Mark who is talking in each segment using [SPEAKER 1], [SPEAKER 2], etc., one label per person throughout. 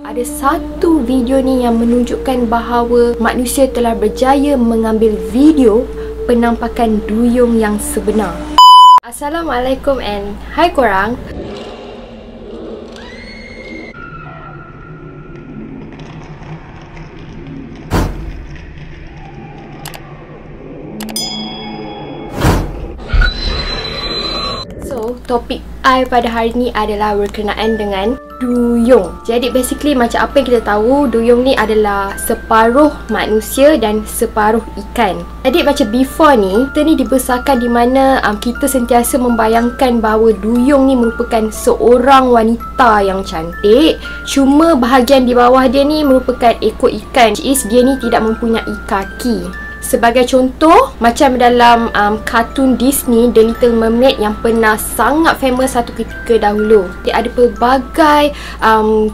[SPEAKER 1] Ada satu video ni yang menunjukkan bahawa manusia telah berjaya mengambil video penampakan duyung yang sebenar. Assalamualaikum and hai korang. So, topik I pada hari ni adalah berkenaan dengan duyung. Jadi basically macam apa yang kita tahu, duyung ni adalah separuh manusia dan separuh ikan. Jadi macam before ni, kita ni dibesarkan di mana kita sentiasa membayangkan bahawa duyung ni merupakan seorang wanita yang cantik. Cuma bahagian di bawah dia ni merupakan ekor ikan, which is dia ni tidak mempunyai kaki. Sebagai contoh, macam dalam kartun Disney The Little Mermaid yang pernah sangat famous satu ketika dahulu. Dia ada pelbagai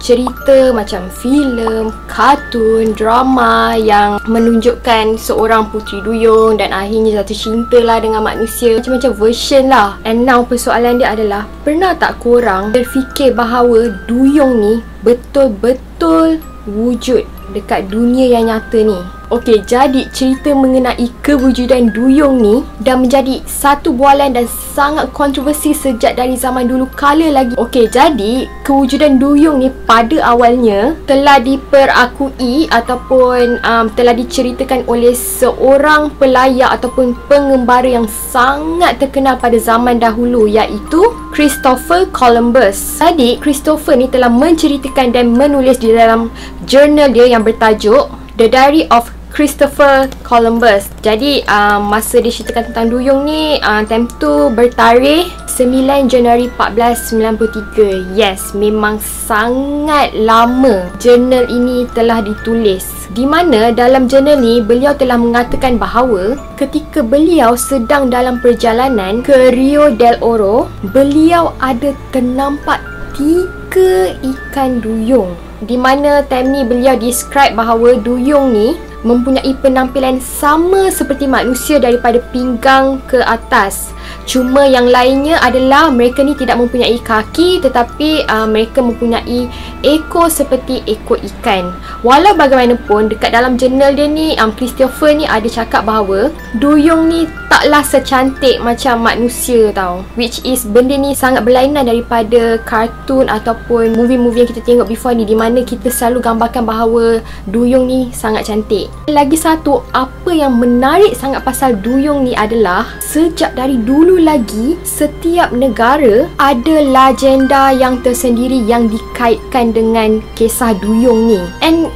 [SPEAKER 1] cerita macam filem, kartun, drama yang menunjukkan seorang puteri duyung dan akhirnya jatuh cinta lah dengan manusia. Macam-macam version lah. And now persoalan dia adalah, pernah tak korang berfikir bahawa duyung ni betul-betul wujud dekat dunia yang nyata ni? Okey, jadi cerita mengenai kewujudan duyung ni dah menjadi satu bualan dan sangat kontroversi sejak dari zaman dulu kala lagi. Okey, jadi kewujudan duyung ni pada awalnya telah diperakui ataupun telah diceritakan oleh seorang pelayar ataupun pengembara yang sangat terkenal pada zaman dahulu, iaitu Christopher Columbus. Jadi Christopher ni telah menceritakan dan menulis di dalam jurnal dia yang bertajuk The Diary of Christopher Columbus. Jadi masa dia ceritakan tentang duyung ni, time tu bertarikh 9 Januari 1493. Yes, memang sangat lama jurnal ini telah ditulis. Di mana dalam jurnal ni beliau telah mengatakan bahawa ketika beliau sedang dalam perjalanan ke Rio del Oro, beliau ada ternampak 3 ikan duyung. Di mana time ni beliau describe bahawa duyung ni mempunyai penampilan sama seperti manusia daripada pinggang ke atas. Cuma yang lainnya adalah mereka ni tidak mempunyai kaki, tetapi mereka mempunyai ekor seperti ekor ikan. Walau bagaimanapun, dekat dalam jurnal dia ni, Christopher ni ada cakap bahawa duyung ni taklah secantik macam manusia tau. Which is benda ni sangat berlainan daripada kartun ataupun movie-movie yang kita tengok before ni, di mana kita selalu gambarkan bahawa duyung ni sangat cantik. Lagi satu, apa yang menarik sangat pasal duyung ni adalah sejak dari dulu lagi, setiap negara ada legenda yang tersendiri yang dikaitkan dengan kisah duyung ni. And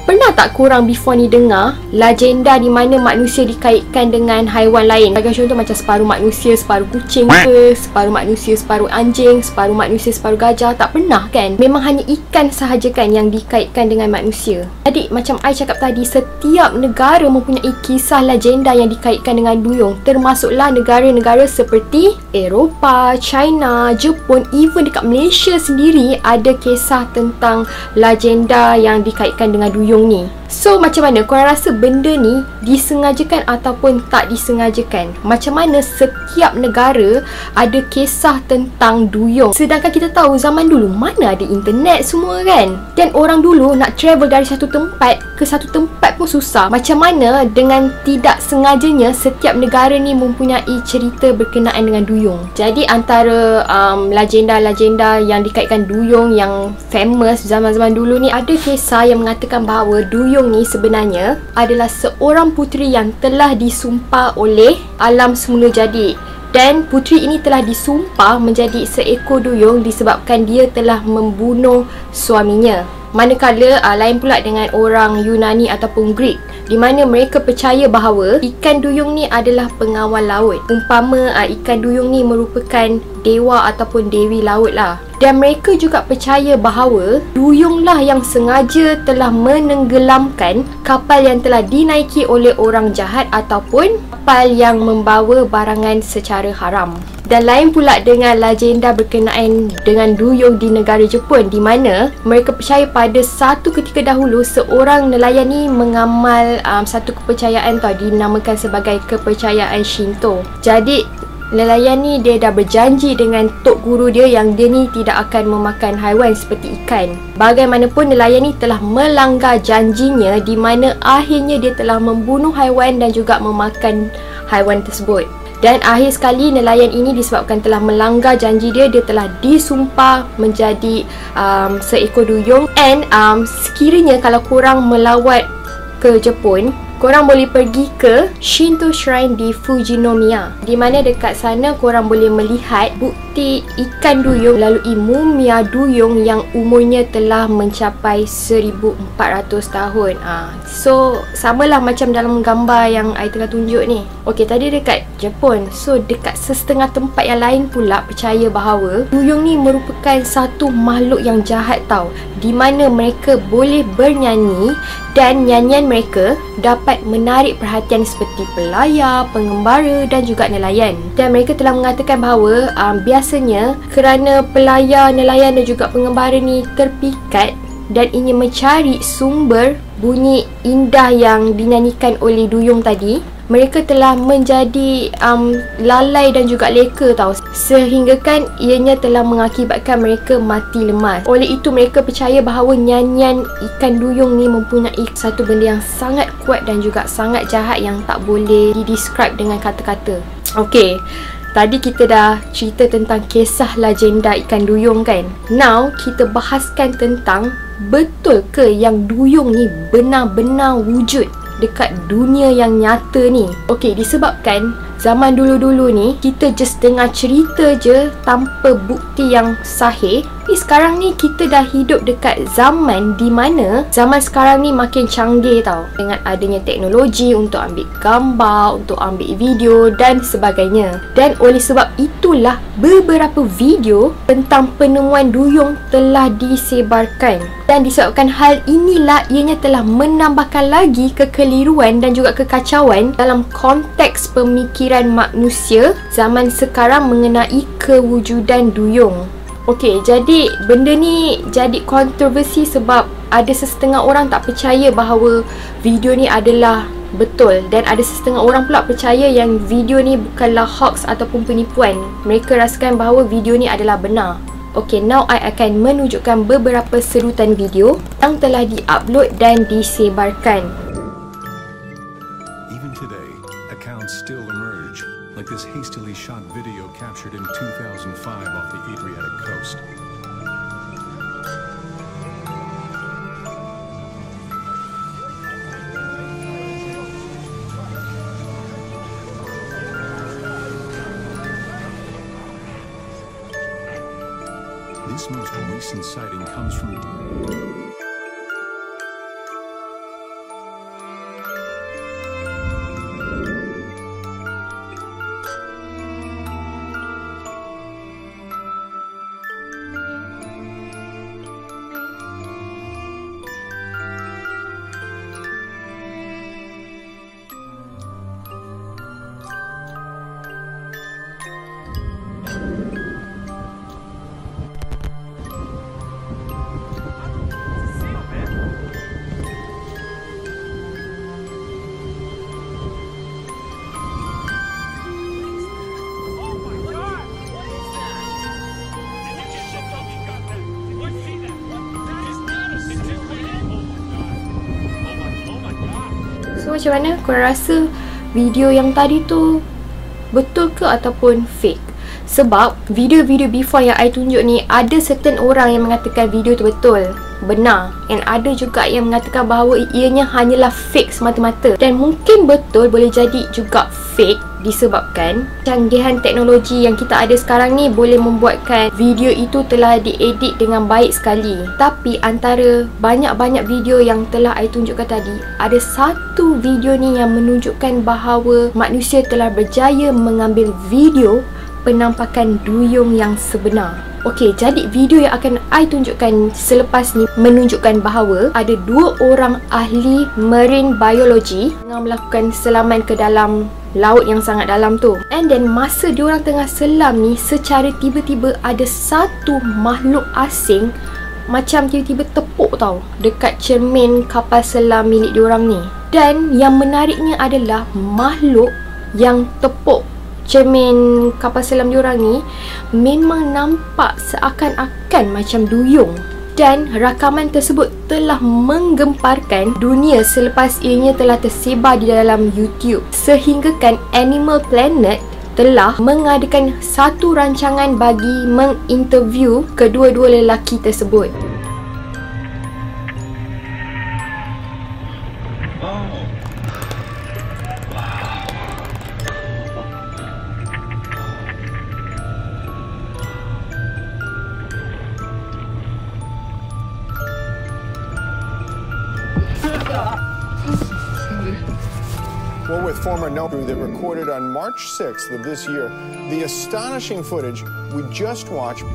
[SPEAKER 1] pernah tak korang before ni dengar legenda di mana manusia dikaitkan dengan haiwan lain? Bagi contoh macam separuh manusia, separuh kucing ke, separuh manusia, separuh anjing, separuh manusia, separuh gajah. Tak pernah kan? Memang hanya ikan sahaja kan yang dikaitkan dengan manusia. Jadi macam I cakap tadi, setiap negara mempunyai kisah legenda yang dikaitkan dengan duyung. Termasuklah negara-negara seperti Eropah, China, Jepun, even dekat Malaysia sendiri ada kisah tentang legenda yang dikaitkan dengan duyung ni. So macam mana korang rasa benda ni disengajakan ataupun tak disengajakan? Macam mana setiap negara ada kisah tentang duyung? Sedangkan kita tahu zaman dulu mana ada internet semua kan? Dan orang dulu nak travel dari satu tempat ke satu tempat pun susah. Macam mana dengan tidak sengajanya setiap negara ni mempunyai cerita berkenaan dengan duyung? Jadi antara legenda-legenda yang dikaitkan duyung yang famous zaman-zaman dulu ni, ada kisah yang mengatakan bahawa duyung ni sebenarnya adalah seorang puteri yang telah disumpah oleh alam semula jadi. Dan puteri ini telah disumpah menjadi seekor duyung disebabkan dia telah membunuh suaminya. Manakala lain pula dengan orang Yunani ataupun Greek, di mana mereka percaya bahawa ikan duyung ni adalah pengawal laut. Umpama ikan duyung ni merupakan dewa ataupun dewi laut lah. Dan mereka juga percaya bahawa duyunglah yang sengaja telah menenggelamkan kapal yang telah dinaiki oleh orang jahat ataupun kapal yang membawa barangan secara haram. Dan lain pula dengan legenda berkenaan dengan duyung di negara Jepun, di mana mereka percaya pada satu ketika dahulu seorang nelayan ni mengamal satu kepercayaan tau, dinamakan sebagai kepercayaan Shinto. Jadi nelayan ni dia dah berjanji dengan tok guru dia yang dia ni tidak akan memakan haiwan seperti ikan. Bagaimanapun nelayan ni telah melanggar janjinya, di mana akhirnya dia telah membunuh haiwan dan juga memakan haiwan tersebut. Dan akhir sekali nelayan ini disebabkan telah melanggar janji dia, dia telah disumpah menjadi seekor duyung. And sekiranya kalau korang melawat ke Jepun, korang boleh pergi ke Shinto Shrine di Fujinomiya, di mana dekat sana korang boleh melihat bukti ikan duyung melalui mumia duyung yang umurnya telah mencapai 1400 tahun. So samalah macam dalam gambar yang I tengah tunjuk ni. Okey, tadi dekat Jepun. So dekat setengah tempat yang lain pula percaya bahawa duyung ni merupakan satu makhluk yang jahat tau, di mana mereka boleh bernyanyi dan nyanyian mereka dapat menarik perhatian seperti pelayar, pengembara dan juga nelayan. Dan mereka telah mengatakan bahawa biasanya kerana pelayar, nelayan dan juga pengembara ni terpikat dan ingin mencari sumber bunyi indah yang dinyanyikan oleh duyung tadi, mereka telah menjadi lalai dan juga leka tau, sehinggakan ianya telah mengakibatkan mereka mati lemas. Oleh itu mereka percaya bahawa nyanyian ikan duyung ni mempunyai satu benda yang sangat kuat dan juga sangat jahat yang tak boleh didescribe dengan kata-kata. Okey, tadi kita dah cerita tentang kisah legenda ikan duyung kan. Now kita bahaskan tentang betul ke yang duyung ni benar-benar wujud dekat dunia yang nyata ni. Okey, disebabkan zaman dulu-dulu ni kita just dengar cerita je tanpa bukti yang sahih. Tapi sekarang ni kita dah hidup dekat zaman di mana zaman sekarang ni makin canggih tau, dengan adanya teknologi untuk ambil gambar, untuk ambil video dan sebagainya. Dan oleh sebab itulah beberapa video tentang penemuan duyung telah disebarkan. Dan disebabkan hal inilah ianya telah menambahkan lagi kekeliruan dan juga kekacauan dalam konteks pemikiran manusia zaman sekarang mengenai kewujudan duyung. Okey, jadi benda ni jadi kontroversi sebab ada sesetengah orang tak percaya bahawa video ni adalah betul, dan ada sesetengah orang pula percaya yang video ni bukanlah hoax ataupun penipuan. Mereka rasakan bahawa video ni adalah benar. Okey, now I akan menunjukkan beberapa serutan video yang telah diupload dan disebarkan.
[SPEAKER 2] Even today, accounts still emerge, like this hastily shot video captured in 2005 off the Adriatic coast. This most recent sighting comes from
[SPEAKER 1] So macam mana korang rasa video yang tadi tu betul ke ataupun fake? Sebab video-video before yang I tunjuk ni, ada certain orang yang mengatakan video tu betul, benar, and ada juga yang mengatakan bahawa ianya hanyalah fake semata-mata. Dan mungkin betul boleh jadi juga fake disebabkan canggihan teknologi yang kita ada sekarang ni boleh membuatkan video itu telah diedit dengan baik sekali. Tapi antara banyak-banyak video yang telah I tunjukkan tadi, ada satu video ni yang menunjukkan bahawa manusia telah berjaya mengambil video penampakan duyung yang sebenar. Okey, jadi video yang akan I tunjukkan selepas ni menunjukkan bahawa ada dua orang ahli marine biology tengah melakukan selaman ke dalam laut yang sangat dalam tu. And then masa diorang tengah selam ni, secara tiba-tiba ada satu makhluk asing macam tiba-tiba tepuk tau dekat cermin kapal selam milik diorang ni. Dan yang menariknya adalah makhluk yang tepuk cermin kapal selam diorang ni memang nampak seakan-akan macam duyung. Dan rakaman tersebut telah menggemparkan dunia selepas ianya telah tersebar di dalam YouTube. Sehinggakan Animal Planet telah mengadakan satu rancangan bagi menginterview kedua-dua lelaki tersebut.
[SPEAKER 3] Well, with former Nobu that recorded on March 6th of this year, the astonishing footage we just watched.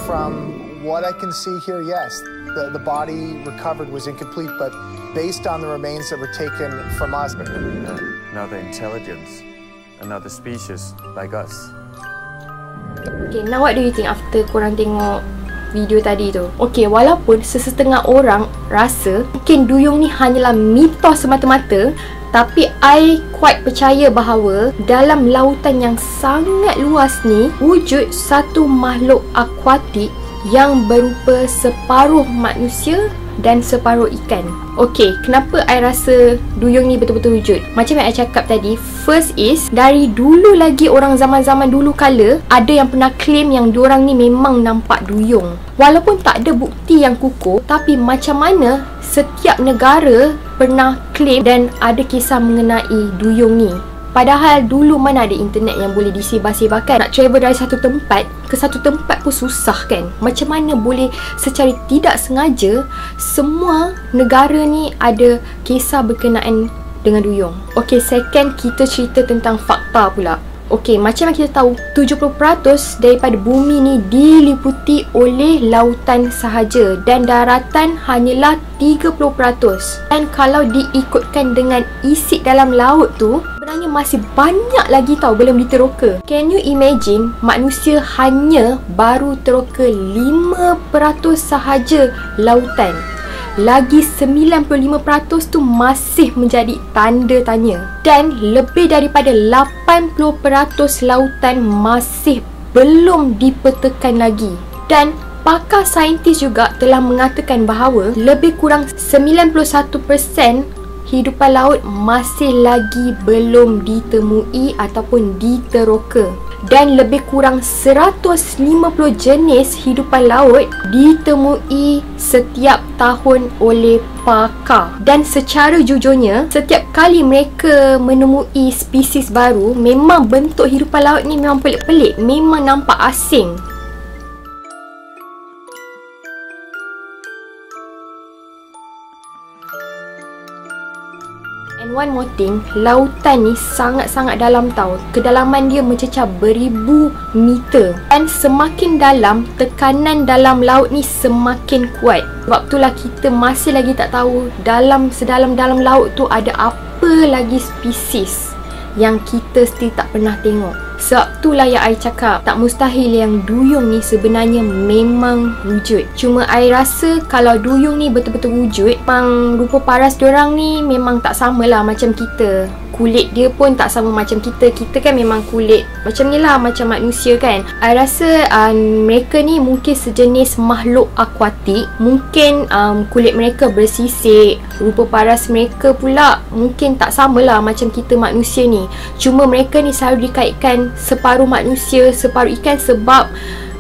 [SPEAKER 3] From what I can see here, yes, the body recovered was incomplete, but based on the remains that were taken from us.
[SPEAKER 4] Another intelligence, another species like us.
[SPEAKER 1] Okay, now what do you think after korang tengok video tadi tu? Okay, walaupun sesetengah orang rasa mungkin duyung ni hanyalah mitos semata-mata, tapi I quite percaya bahawa dalam lautan yang sangat luas ni wujud satu makhluk akuatik yang berupa separuh manusia dan separuh ikan. Okay, kenapa I rasa duyung ni betul-betul wujud? Macam yang I cakap tadi, first is dari dulu lagi, orang zaman-zaman dulu kala ada yang pernah claim yang diorang ni memang nampak duyung. Walaupun tak ada bukti yang kukuh, tapi macam mana setiap negara pernah claim dan ada kisah mengenai duyung ni. Padahal dulu mana ada internet yang boleh disebar-sebarkan. Nak travel dari satu tempat ke satu tempat pun susah kan. Macam mana boleh secara tidak sengaja semua negara ni ada kisah berkenaan dengan duyung. Okay, second kita cerita tentang fakta pula. Okay, macam yang kita tahu, 70% daripada bumi ni diliputi oleh lautan sahaja dan daratan hanyalah 30%. Dan kalau diikutkan dengan isi dalam laut tu, sebenarnya masih banyak lagi tau belum diteroka. Can you imagine manusia hanya baru teroka 5% sahaja lautan. Lagi 95% tu masih menjadi tanda tanya. Dan lebih daripada 80% lautan masih belum dipetakan lagi. Dan pakar saintis juga telah mengatakan bahawa lebih kurang 91% hidupan laut masih lagi belum ditemui ataupun diteroka. Dan lebih kurang 150 jenis hidupan laut ditemui setiap tahun oleh pakar. Dan secara jujurnya, setiap kali mereka menemui spesies baru, memang bentuk hidupan laut ni memang pelik-pelik, memang nampak asing. And one more thing, lautan ni sangat-sangat dalam tau. Kedalaman dia mencecah beribu meter. Dan semakin dalam, tekanan dalam laut ni semakin kuat. Sebab itulah kita masih lagi tak tahu sedalam-dalam laut tu ada apa lagi spesies yang kita still tak pernah tengok. Sebab itulah yang I cakap, tak mustahil yang duyung ni sebenarnya memang wujud. Cuma I rasa kalau duyung ni betul-betul wujud, memang rupa paras diorang ni memang tak samalah macam kita. Kulit dia pun tak sama macam kita. Kita kan memang kulit macam ni lah, macam manusia kan. I rasa mereka ni mungkin sejenis makhluk akuatik. Mungkin kulit mereka bersisik. Rupa paras mereka pula mungkin tak samalah macam kita manusia ni. Cuma mereka ni selalu dikaitkan separuh manusia, separuh ikan sebab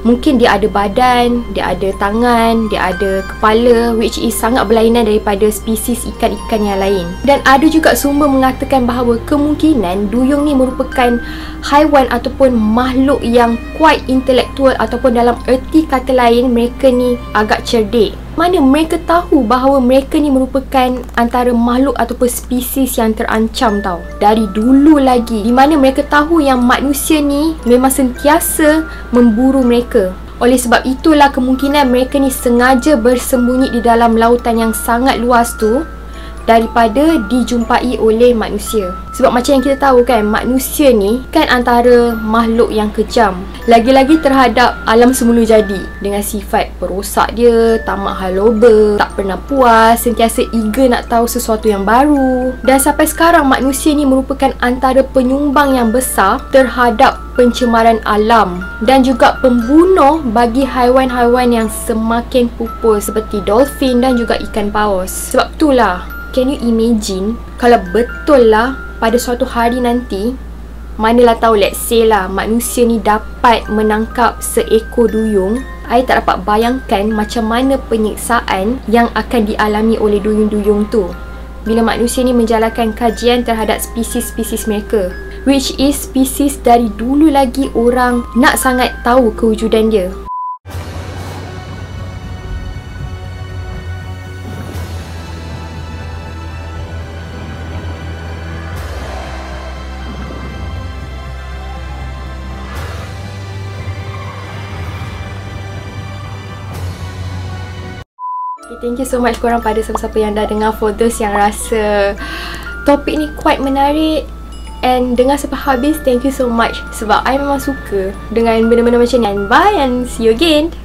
[SPEAKER 1] mungkin dia ada badan, dia ada tangan, dia ada kepala, which is sangat berlainan daripada spesies ikan-ikan yang lain. Dan ada juga sumber mengatakan bahawa kemungkinan duyung ni merupakan haiwan ataupun makhluk yang quite intelektual, ataupun dalam erti kata lain mereka ni agak cerdik. Mana mereka tahu bahawa mereka ni merupakan antara makhluk ataupun spesies yang terancam tau. Dari dulu lagi, di mana mereka tahu yang manusia ni memang sentiasa memburu mereka. Oleh sebab itulah kemungkinan mereka ni sengaja bersembunyi di dalam lautan yang sangat luas tu, daripada dijumpai oleh manusia. Sebab macam yang kita tahu kan, manusia ni kan antara makhluk yang kejam, lagi-lagi terhadap alam semula jadi, dengan sifat perosak dia, tamak haloba, tak pernah puas, sentiasa eager nak tahu sesuatu yang baru. Dan sampai sekarang manusia ni merupakan antara penyumbang yang besar terhadap pencemaran alam dan juga pembunuh bagi haiwan-haiwan yang semakin pupus seperti dolphin dan juga ikan paus. Sebab itulah, can you imagine kalau betul lah pada suatu hari nanti, manalah tahu, let's say lah, manusia ni dapat menangkap seekor duyung. I tak dapat bayangkan macam mana penyiksaan yang akan dialami oleh duyung-duyung tu bila manusia ni menjalankan kajian terhadap spesies-spesies mereka, which is spesies dari dulu lagi orang nak sangat tahu kewujudan dia. Thank you so much korang pada siapa-siapa yang dah dengar. For those yang rasa topik ni quite menarik and dengar sampai habis, thank you so much. Sebab I memang suka dengan benda-benda macam ni. And bye and see you again.